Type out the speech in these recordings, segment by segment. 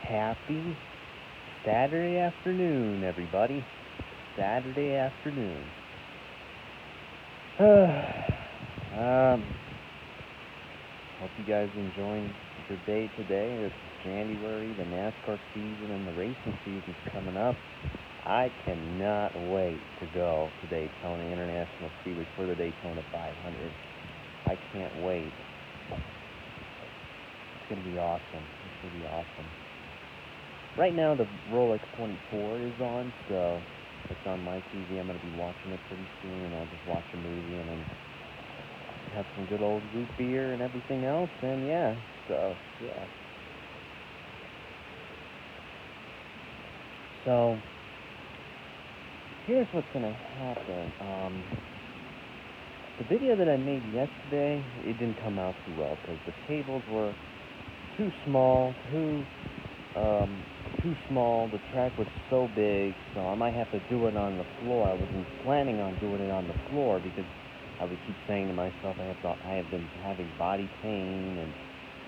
Happy Saturday afternoon, everybody. Saturday afternoon. um, hope you guys enjoying your day today. It's January, the NASCAR season and the racing season's coming up. I cannot wait to go to Daytona International Speedway for the Daytona 500. I can't wait. It's going to be awesome. It's going to be awesome. Right now, the Rolex 24 is on, so it's on my TV. I'm going to be watching it pretty soon, and I'll just watch a movie and then have some good old root beer and everything else, and yeah. So, here's what's going to happen. The video that I made yesterday, it didn't come out too well because the tables were too small, too small. The track was so big, so I might have to do it on the floor. I wasn't planning on doing it on the floor because I would keep saying to myself, I have been having body pain and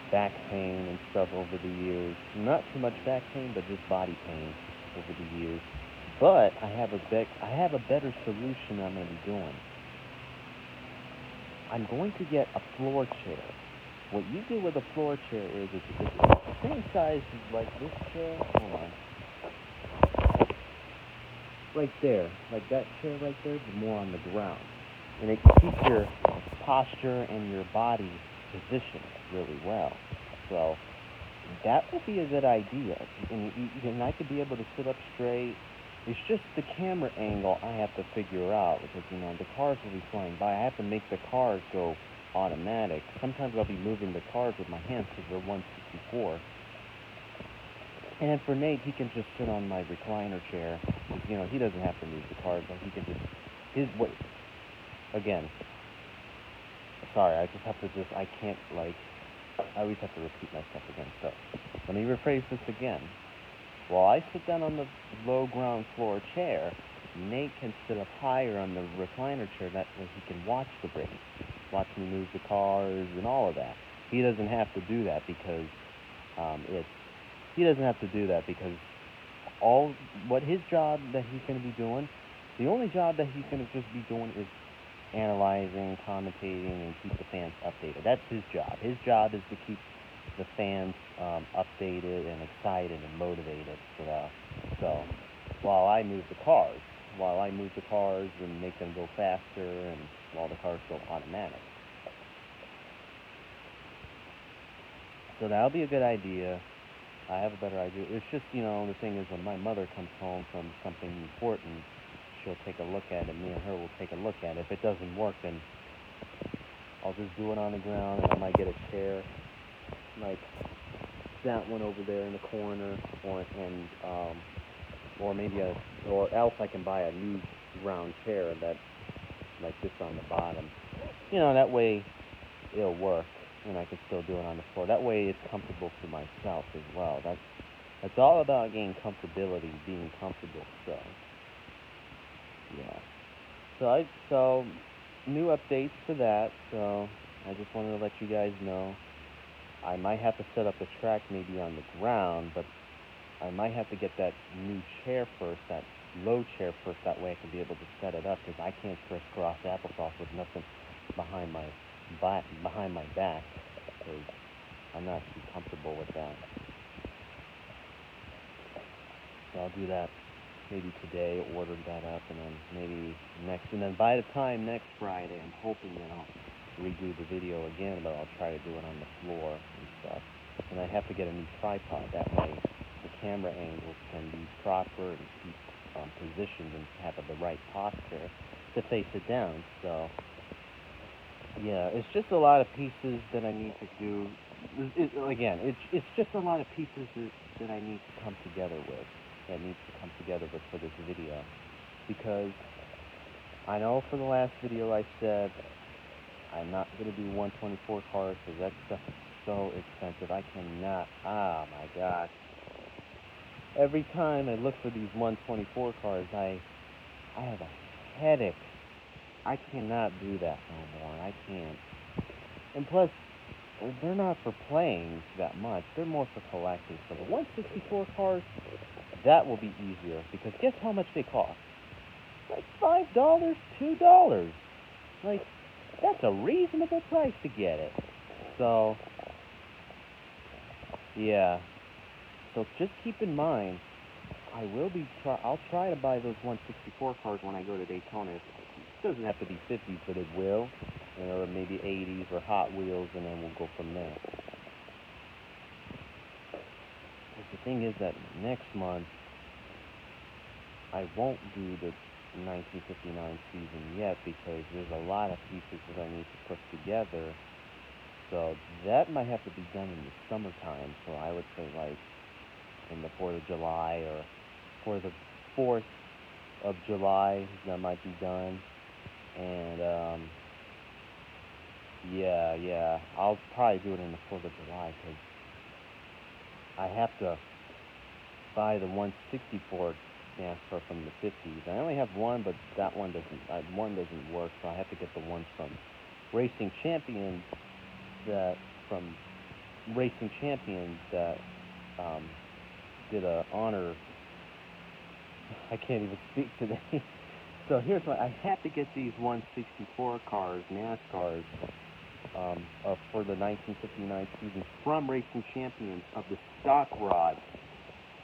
back pain and stuff over the years. Not too much back pain, but just body pain over the years. But I have a better solution I'm going to be doing. I'm going to get a floor chair. What you do with a floor chair is it's the same size as like this chair. Hold on. Right there, like that chair right there, but more on the ground. And it keeps your posture and your body positioned really well. So that would be a good idea. And I could be able to sit up straight. It's just the camera angle I have to figure out because, the cars will be flying by. I have to make the cars go automatic. Sometimes I'll be moving the cars with my hands because they're 164. And then for Nate, he can just sit on my recliner chair. Because, he doesn't have to move the cars, but he can just, his weight. Again, sorry, I always have to repeat myself again. So, let me rephrase this again. While I sit down on the low ground floor chair, Nate can sit up higher on the recliner chair. That way he can watch the race, watch me move the cars and all of that. He doesn't have to do that because all what his job that he's going to be doing, the only job that he's going to just be doing is analyzing, commentating, and keep the fans updated. That's his job. His job is to keep the fans updated and excited and motivated. So while I move the cars and make them go faster, and while the cars go automatic. So that'll be a good idea. I have a better idea. It's just, the thing is when my mother comes home from something important, she'll take a look at it. Me and her will take a look at it. If it doesn't work, then I'll just do it on the ground, and I might get a chair, like that one over there in the corner, or else I can buy a new round chair that, like this on the bottom. That way it'll work, and I can still do it on the floor. That way it's comfortable for myself as well. That's all about getting comfortability, being comfortable. So, yeah. So new updates for that. So I just wanted to let you guys know. I might have to set up the track maybe on the ground, but I might have to get that new chair first, that low chair first. That way I can be able to set it up because I can't crisscross applesauce with nothing behind my back because I'm not too comfortable with that. So I'll do that maybe today, order that up, and then by the time next Friday, I'm hoping that I'll redo the video again, but I'll try to do it on the floor and stuff. And I have to get a new tripod. That way the camera angles can be proper and keep positioned and have the right posture to face it down. So, yeah, it's just a lot of pieces that I need to do. It's just a lot of pieces that I need to come together with. For this video, because I know for the last video I said I'm not going to do 124 cars because that stuff is so expensive. I cannot. Oh my gosh! Every time I look for these 124 cars, I have a headache. I cannot do that no more. I can't. And plus, they're not for playing that much. They're more for collecting. So the 164 cars, that will be easier because guess how much they cost? Like $5, $2. Like that's a reasonable price to get it. So yeah. So just keep in mind, I'll try to buy those 164 cars when I go to Daytona. It doesn't have to be 50s, but it will, or maybe 80s or Hot Wheels, and then we'll go from there. But the thing is that next month I won't do the 1959 season yet because there's a lot of pieces that I need to put together. So that might have to be done in the summertime. So I would say like in the 4th of July or for the 4th of July that might be done. And yeah, I'll probably do it in the 4th of July because I have to buy the 164 NASCAR from the 50s. I only have one, but that one doesn't work, so I have to get the one from Racing Champions that did a honor. I can't even speak today. So here's what I have to get these 164 cars, NASCARs, for the 1959 season from Racing Champions of the Stock Rod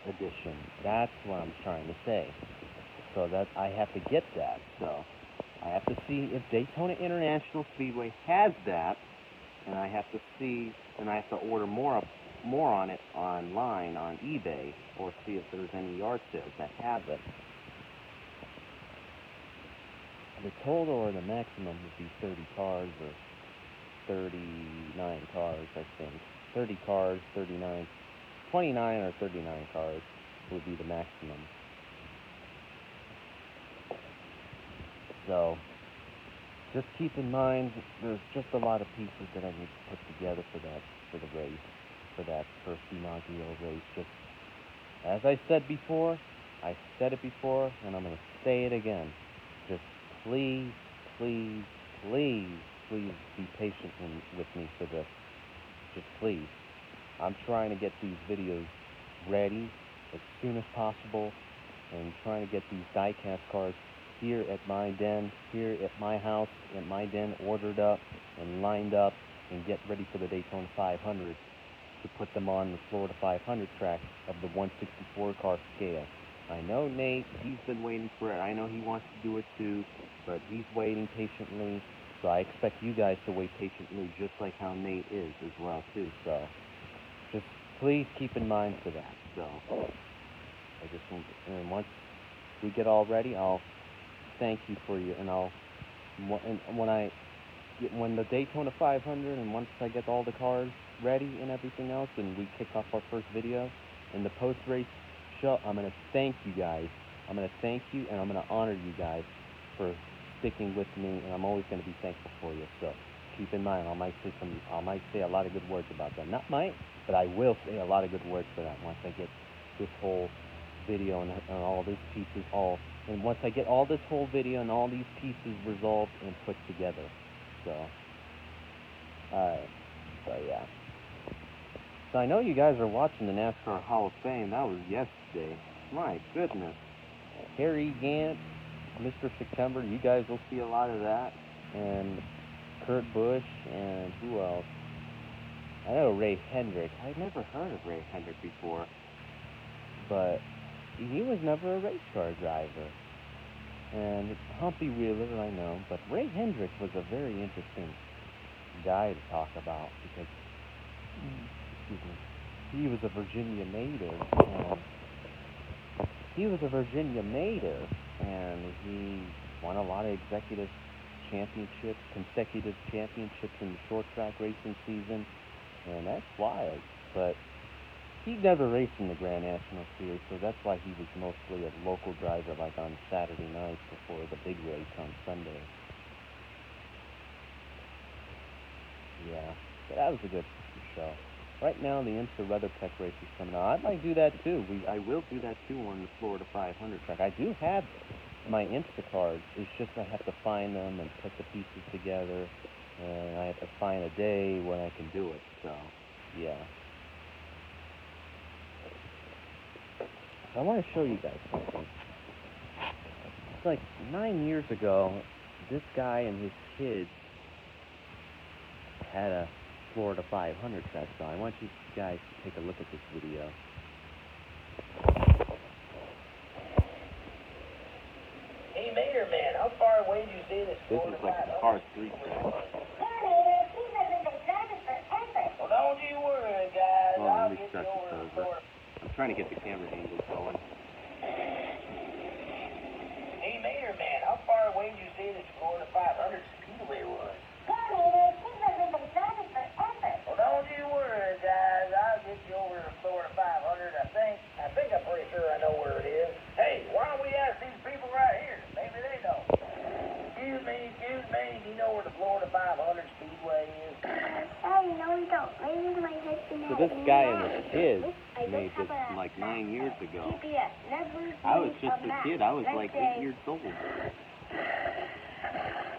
edition. That's what I'm trying to say. So that I have to get that. So I have to see if Daytona International Speedway has that, and I have to order more on it online on eBay, or see if there's any yard sales that have it. The total or the maximum would be 30 cars or 39 cars, I think. 30 cars, 39, 29 or 39 cars would be the maximum. So just keep in mind there's just a lot of pieces that I need to put together for the race, for that first inaugural race. Just as I said it before, and I'm going to say it again. Just please, please, please, please be patient with me for this. Just please. I'm trying to get these videos ready as soon as possible, and trying to get these die-cast cars here at my den, here at my house, at my den, ordered up and lined up and get ready for the Daytona 500 to put them on the Florida 500 track of the 164 car scale. I know Nate, he's been waiting for it. I know he wants to do it too, but he's waiting patiently. So I expect you guys to wait patiently just like how Nate is as well too. So just please keep in mind for that. So I just want to, and once we get all ready, I'll thank you for you, and when the Daytona 500, and once I get all the cars ready and everything else, and we kick off our first video in the post-race show, I'm going to thank you guys. I'm going to thank you, and I'm going to honor you guys for sticking with me, and I'm always going to be thankful for you. So keep in mind, I might say a lot of good words about that. Not might, but I will say a lot of good words for that once I get this whole video and all these pieces and once I get all this whole video and all these pieces resolved and put together. So alright, so yeah. So I know you guys are watching the NASCAR Hall of Fame. That was yesterday. My goodness. Harry Gant, Mr. September, you guys will see a lot of that. And Kurt Busch, and who else? I know Ray Hendrick. I've never heard of Ray Hendrick before, but he was never a race car driver. And Humpy Wheeler, I know, but Ray Hendrick was a very interesting guy to talk about because he was a Virginia native, and he won a lot of consecutive championships in the short track racing season, and that's wild. But he never raced in the Grand National Series, so that's why he was mostly a local driver, like on Saturday nights before the big race on Sunday. Yeah, but that was a good show. Right now, the IMSA WeatherTech race is coming out. I might do that too. I will do that too on the Florida 500 track. I do have my IMSA cards. It's just I have to find them and put the pieces together. and I have to find a day when I can do it. So, yeah. So I want to show you guys something. It's like 9 years ago, this guy and his kids had a Florida 500 track. So I want you guys to take a look at this video. Hey, Mater Man, how far away do you see this? This is like the Cars 3 track. Well, don't you worry, guys. Hold on, I'll let me get stretch you this over to over. Florida. I'm trying to get the camera angle going. Hey, Mater Man, how far away do you say this Florida 500 Speedway was? Well, don't you worry, guys. I'll get you over to Florida 500. I think I'm pretty sure I know where it is. Hey, why don't we ask these people right here? Maybe they know. Excuse me. Do you know where the Florida 500 Speedway is? No, we don't. Maybe my husband So this guy and his kids made this like 9 years ago. I was just a kid. I was like 8 years old.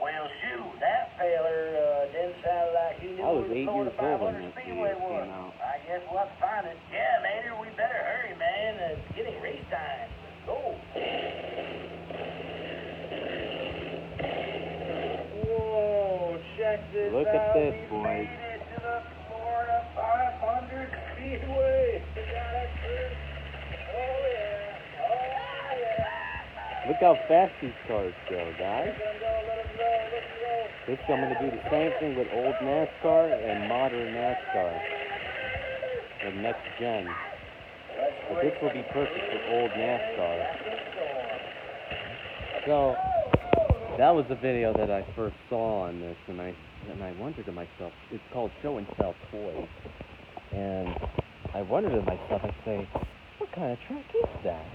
Well, shoot, that feller didn't sound like he knew I was where the 8 Florida years old when 500 this Speedway video was. came out. I guess we'll have to find it. Yeah, Mater, we better hurry, man. It's getting race time. Let's go. Whoa, check this Look out. at this, We boys. made it to the Florida 500 Speedway. We got it, sir. Oh, yeah. Oh, yeah. Look how fast these cars go, guys. Let 'em go, let 'em go, let 'em go. This I'm going to do the same thing with old NASCAR and modern NASCAR. The next gen. But this will be perfect for old NASCAR. So, that was the video that I first saw on this, and I wondered to myself, it's called Show and Tell Toys. And I wondered to myself, I say, what kind of track is that?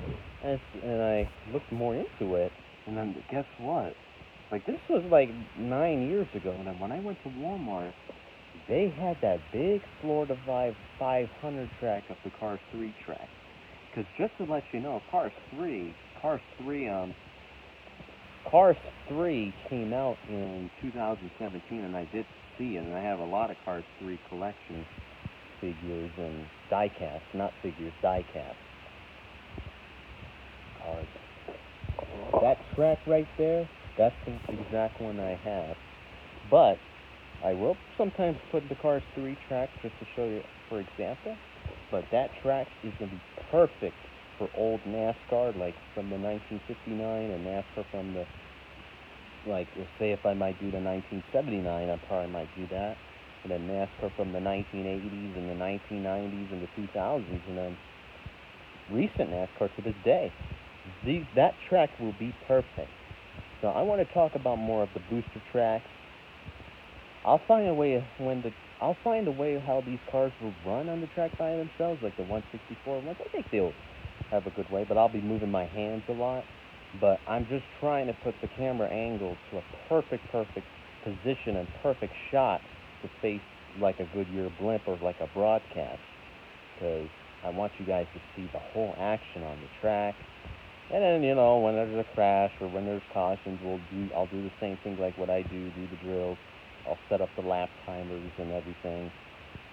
And I looked more into it, and then guess what? Like, this was like 9 years ago, and when I went to Walmart, they had that big Florida 500 track of the Cars 3 track. Because just to let you know, Cars 3 came out in 2017, and I did see it, and I have a lot of Cars 3 collection figures and die-cast, not figures, die-cast cars. That track right there, that's the exact one I have. But I will sometimes put the Cars 3 track just to show you, for example. But that track is going to be perfect for old NASCAR, like from the 1959, and NASCAR from the, like, say if I might do the 1979, I probably might do that. And then NASCAR from the 1980s and the 1990s and the 2000s, and then recent NASCAR to this day. That track will be perfect. So I want to talk about more of the booster tracks. I'll find a way how these cars will run on the track by themselves, like the 164 ones. I think they'll have a good way, but I'll be moving my hands a lot. But I'm just trying to put the camera angle to a perfect position and perfect shot to face like a Goodyear blimp or like a broadcast, because I want you guys to see the whole action on the track. And then, you know, when there's a crash or when there's cautions, I'll do the same thing like what I do the drills. I'll set up the lap timers and everything.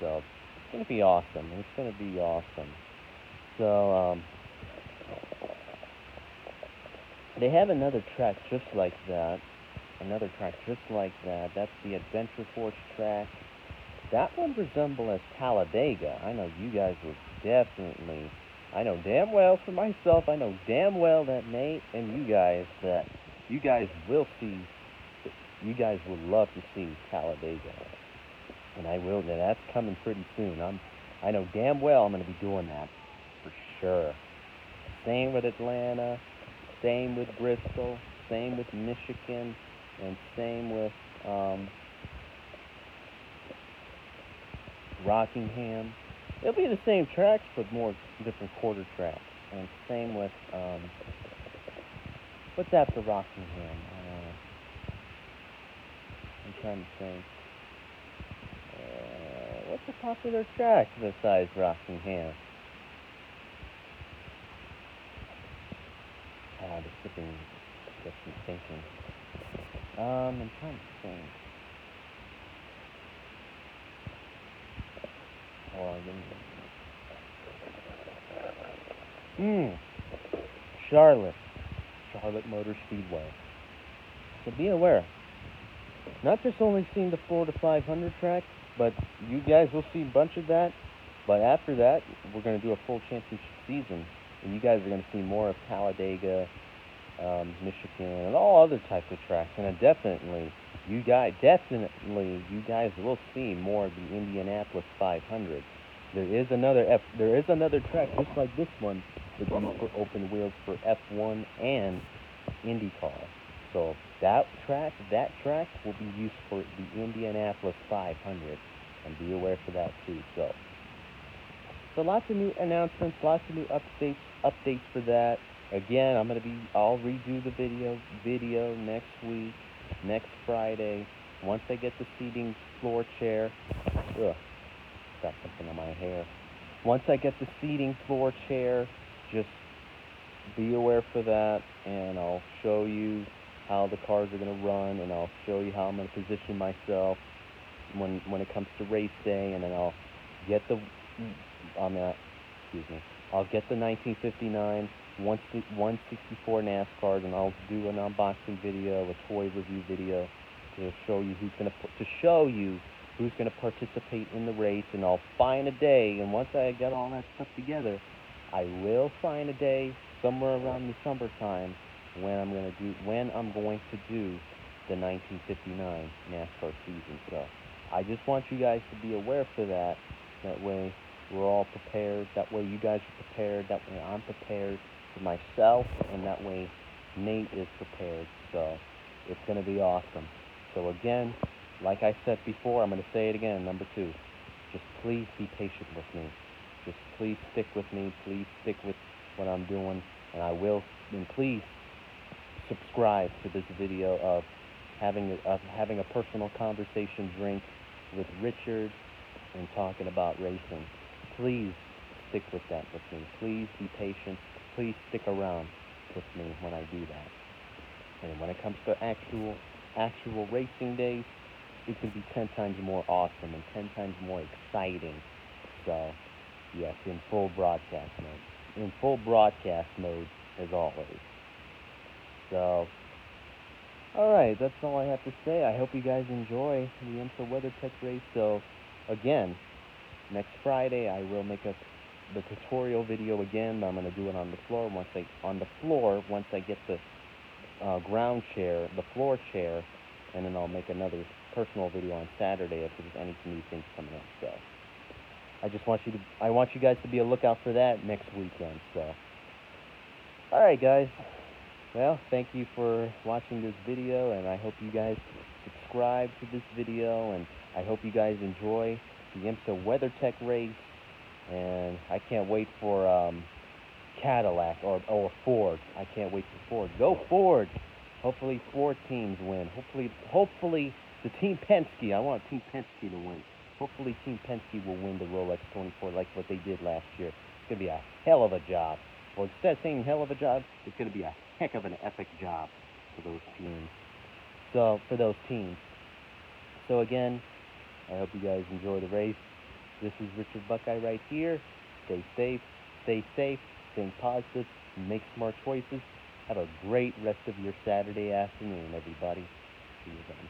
So it's going to be awesome. It's going to be awesome. So they have another track just like that. That's the Adventure Force track. That one resembles Talladega. I know you guys will definitely... I know damn well for myself, I know damn well that Nate and you guys will love to see Talladega. And that's coming pretty soon. I know damn well I'm going to be doing that, for sure. Same with Atlanta, same with Bristol, same with Michigan, and same with Rockingham. It'll be the same tracks, but more different quarter tracks. And same with, what's after Rockingham? I'm trying to think. What's a popular track besides Rockingham? The sipping gets me thinking. I'm trying to think. Charlotte Motor Speedway. So be aware. Not just only seeing the Florida 500 track, but you guys will see a bunch of that. But after that, we're going to do a full championship season, and you guys are going to see more of Talladega, Michigan, and all other types of tracks. And definitely, you guys will see more of the Indianapolis 500. There is another track just like this one that's used for open wheels for F1 and IndyCar. So that track will be used for the Indianapolis 500, and be aware for that too. So lots of new announcements, lots of new updates for that. Again, I'll redo the video next week, next Friday. Once I get the seating floor chair, got something on my hair. Once I get the seating floor chair, just be aware for that, and I'll show you how the cars are going to run, and I'll show you how I'm going to position myself when it comes to race day, and then I'll get the 1959 164 NASCARs, and I'll do an unboxing video, a toy review video to show you who's going to participate in the race, and I'll find a day, and once I get all that stuff together, I will find a day somewhere around the summertime when I'm going to do the 1959 NASCAR season. So I just want you guys to be aware for that. That way we're all prepared. That way you guys are prepared. That way I'm prepared for myself, and that way Nate is prepared. So it's going to be awesome. So again, like I said before, I'm going to say it again, number 2. Just please be patient with me. Just please stick with me. Please stick with what I'm doing, and please subscribe to this video of having a personal conversation drink with Richard and talking about racing. Please stick with that with me. Please be patient. Please stick around with me when I do that. And when it comes to actual racing days, it can be 10 times more awesome and 10 times more exciting. So, yes, in full broadcast mode. In full broadcast mode, as always. So, alright, that's all I have to say. I hope you guys enjoy the IMSA WeatherTech race. So, again, next Friday I will make the tutorial video again, but I'm going to do it on the floor once I get the ground chair, the floor chair, and then I'll make another personal video on Saturday if there's any new things coming up. So I want you guys to be a lookout for that next weekend. So, all right, guys. Well, thank you for watching this video, and I hope you guys subscribe to this video, and I hope you guys enjoy the IMSA WeatherTech race. And I can't wait for Cadillac or Ford. I can't wait for Ford. Go Ford! Hopefully 4 teams win. Hopefully the Team Penske. I want Team Penske to win. Hopefully Team Penske will win the Rolex 24 like what they did last year. It's going to be a hell of a job. Well, instead of saying hell of a job, it's going to be a heck of an epic job for those teams. So again, I hope you guys enjoy the race. This is Richard Buckeye right here. Stay safe, stay positive, make smart choices. Have a great rest of your Saturday afternoon, everybody. See you then.